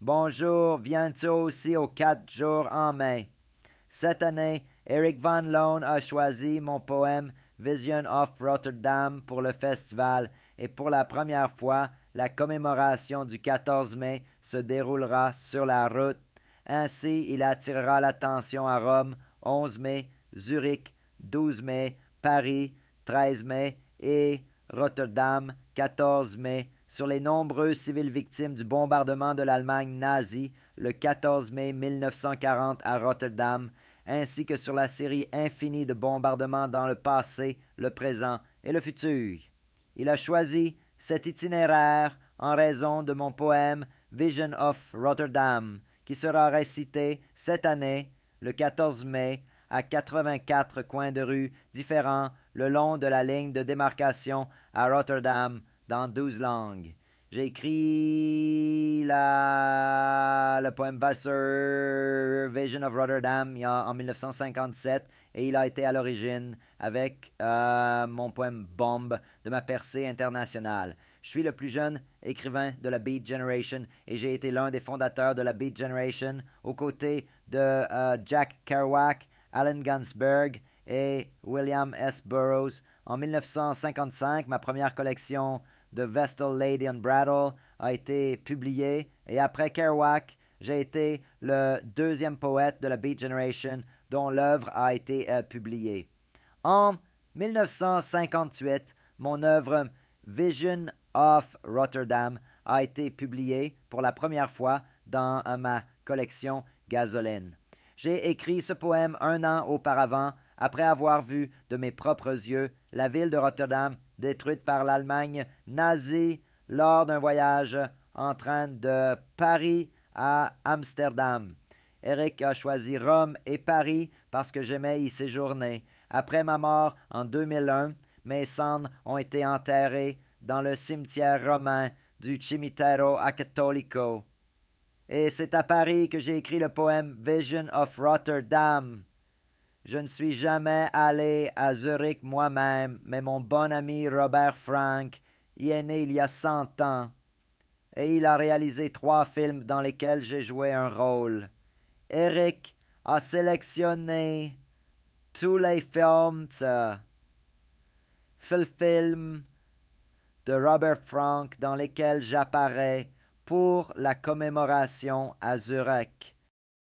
Bonjour, viens-tu aussi aux 4 jours en mai? Cette année, Eric Van Loon a choisi mon poème Vision of Rotterdam pour le festival et pour la première fois, la commémoration du 14 mai se déroulera sur la route. Ainsi, il attirera l'attention à Rome 11 mai, Zurich 12 mai, Paris 13 mai et Rotterdam 14 mai sur les nombreux civils victimes du bombardement de l'Allemagne nazie le 14 mai 1940 à Rotterdam, ainsi que sur la série infinie de bombardements dans le passé, le présent et le futur. Il a choisi cet itinéraire en raison de mon poème Vision of Rotterdam, qui sera récité cette année, le 14 mai, à 84 coins de rue différents le long de la ligne de démarcation à Rotterdam dans 12 langues. J'ai écrit le poème Wasser Vision of Rotterdam en 1957 et il a été à l'origine avec mon poème Bombe de ma percée internationale. Je suis le plus jeune écrivain de la Beat Generation et j'ai été l'un des fondateurs de la Beat Generation aux côtés de Jack Kerouac, Allen Ginsberg et William S. Burroughs. En 1955, ma première collection The Vestal Lady on Brattle a été publiée et après Kerouac, j'ai été le deuxième poète de la Beat Generation dont l'œuvre a été publiée. En 1958, mon œuvre Vision of Rotterdam a été publiée pour la première fois dans ma collection Gasoline. J'ai écrit ce poème 1 an auparavant, après avoir vu de mes propres yeux la ville de Rotterdam détruite par l'Allemagne nazie lors d'un voyage en train de Paris à Amsterdam. Eric a choisi Rome et Paris parce que j'aimais y séjourner. Après ma mort en 2001, mes cendres ont été enterrées dans le cimetière romain du Cimitero Cattolico. Et c'est à Paris que j'ai écrit le poème Vision of Rotterdam. Je ne suis jamais allé à Zurich moi-même, mais mon bon ami Robert Frank y est né il y a 100 ans. Et il a réalisé 3 films dans lesquels j'ai joué un rôle. Eric a sélectionné tous les films de Robert Frank dans lesquels j'apparais pour la commémoration à Zurich.